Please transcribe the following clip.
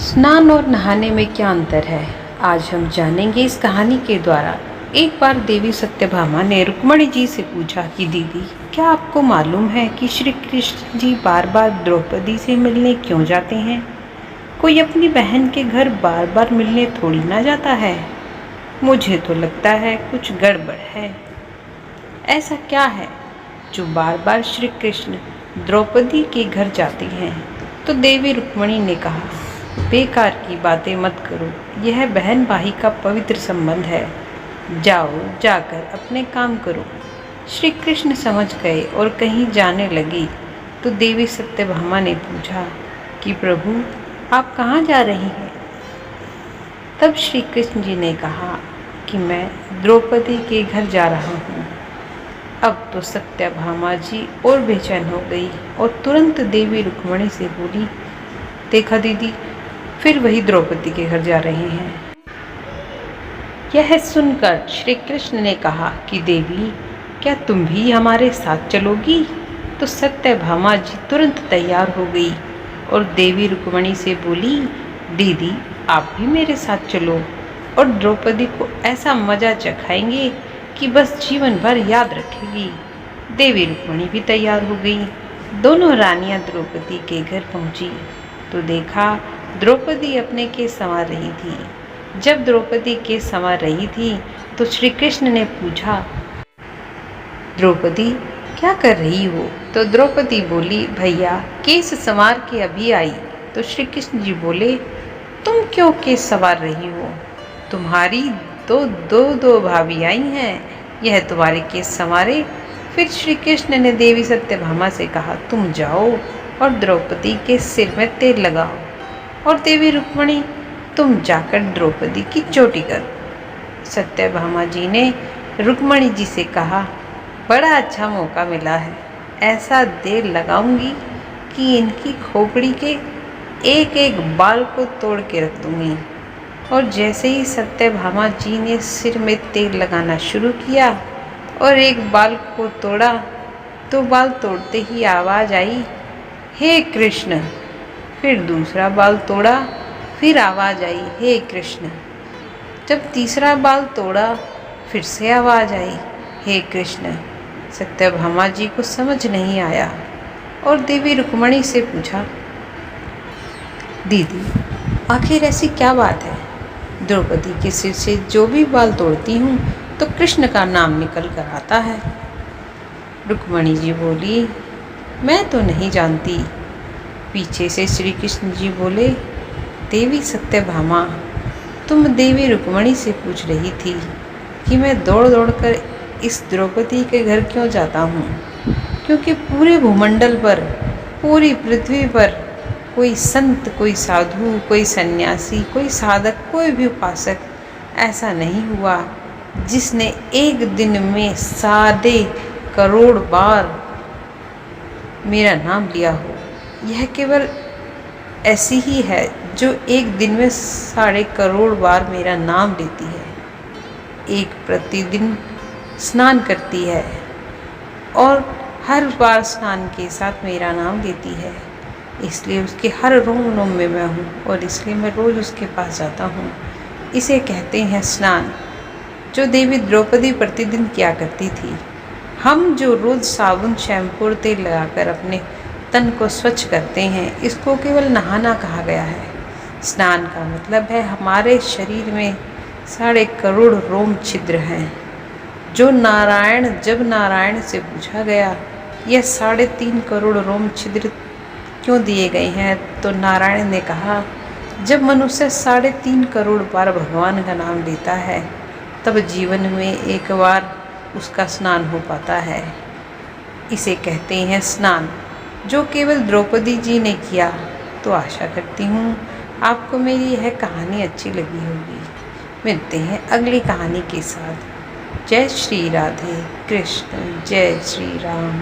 स्नान और नहाने में क्या अंतर है, आज हम जानेंगे इस कहानी के द्वारा। एक बार देवी सत्यभामा ने रुक्मणी जी से पूछा कि दीदी, क्या आपको मालूम है कि श्री कृष्ण जी बार बार द्रौपदी से मिलने क्यों जाते हैं? कोई अपनी बहन के घर बार बार मिलने थोड़ी ना जाता है। मुझे तो लगता है कुछ गड़बड़ है। ऐसा क्या है जो बार बार श्री कृष्ण द्रौपदी के घर जाते हैं? तो देवी रुक्मणी ने कहा, बेकार की बातें मत करो, यह बहन भाई का पवित्र संबंध है। जाओ, जाकर अपने काम करो। श्री कृष्ण समझ गए और कहीं जाने लगी तो देवी सत्यभामा ने पूछा कि प्रभु, आप कहाँ जा रही हैं? तब श्री कृष्ण जी ने कहा कि मैं द्रौपदी के घर जा रहा हूँ। अब तो सत्यभामा जी और बेचैन हो गई और तुरंत देवी रुक्मणी से बोली, देखा दीदी, फिर वही द्रौपदी के घर जा रहे हैं। यह सुनकर श्री कृष्ण ने कहा कि देवी, क्या तुम भी हमारे साथ चलोगी? तो सत्यभामा जी तुरंत तैयार हो गई और देवी रुक्मणी से बोली, दीदी, आप भी मेरे साथ चलो और द्रौपदी को ऐसा मजा चखाएंगे कि बस जीवन भर याद रखेगी। देवी रुक्मणी भी तैयार हो गई। दोनों रानियां द्रौपदी के घर पहुंची तो देखा द्रौपदी अपने केस संवार रही थी। जब द्रौपदी केस संवार रही थी तो श्री कृष्ण ने पूछा, द्रौपदी, क्या कर रही हो? तो द्रौपदी बोली, भैया, केस संवार के अभी आई। तो श्री कृष्ण जी बोले, तुम क्यों केस संवार रही हो? तुम्हारी तो दो भाभी आई हैं, यह तुम्हारे केस संवारे। फिर श्री कृष्ण ने देवी सत्यभामा से कहा, तुम जाओ और द्रौपदी के सिर में तेल लगाओ, और देवी रुक्मणी, तुम जाकर द्रौपदी की चोटी करो। सत्यभामा जी ने रुक्मणी जी से कहा, बड़ा अच्छा मौका मिला है, ऐसा तेल लगाऊंगी कि इनकी खोपड़ी के एक एक बाल को तोड़ के रख दूंगी। और जैसे ही सत्यभामा जी ने सिर में तेल लगाना शुरू किया और एक बाल को तोड़ा तो बाल तोड़ते ही आवाज़ आई, हे कृष्ण। फिर दूसरा बाल तोड़ा, फिर आवाज़ आई, हे कृष्ण। जब तीसरा बाल तोड़ा फिर से आवाज़ आई, हे कृष्ण। सत्यभामा जी को समझ नहीं आया और देवी रुक्मणी से पूछा, दीदी, आखिर ऐसी क्या बात है? द्रौपदी के सिर से जो भी बाल तोड़ती हूँ तो कृष्ण का नाम निकल कर आता है। रुक्मणी जी बोली, मैं तो नहीं जानती। पीछे से श्री कृष्ण जी बोले, देवी सत्यभामा, तुम देवी रुक्मणी से पूछ रही थी कि मैं दौड़ दौड़ कर इस द्रौपदी के घर क्यों जाता हूँ, क्योंकि पूरे भूमंडल पर, पूरी पृथ्वी पर कोई संत, कोई साधु, कोई सन्यासी, कोई साधक, कोई भी उपासक ऐसा नहीं हुआ जिसने एक दिन में 1.5 करोड़ बार मेरा नाम लिया हो। यह केवल ऐसी ही है जो एक दिन में 1.5 करोड़ बार मेरा नाम लेती है, एक प्रतिदिन स्नान करती है और हर बार स्नान के साथ मेरा नाम लेती है। इसलिए उसके हर रोम रोम में मैं हूँ और इसलिए मैं रोज़ उसके पास जाता हूँ। इसे कहते हैं स्नान, जो देवी द्रौपदी प्रतिदिन किया करती थी। हम जो रोज़ साबुन, शैम्पू और तेल लगाकर अपने तन को स्वच्छ करते हैं, इसको केवल नहाना कहा गया है। स्नान का मतलब है हमारे शरीर में 1.5 करोड़ रोम छिद्र हैं, जो जब नारायण से पूछा गया यह 3.5 करोड़ रोम छिद्र क्यों दिए गए हैं, तो नारायण ने कहा, जब मनुष्य 3.5 करोड़ बार भगवान का नाम लेता है तब जीवन में एक बार उसका स्नान हो पाता है। इसे कहते हैं स्नान, जो केवल द्रौपदी जी ने किया। तो आशा करती हूँ आपको मेरी यह कहानी अच्छी लगी होगी। मिलते हैं अगली कहानी के साथ। जय श्री राधे कृष्ण, जय श्री राम।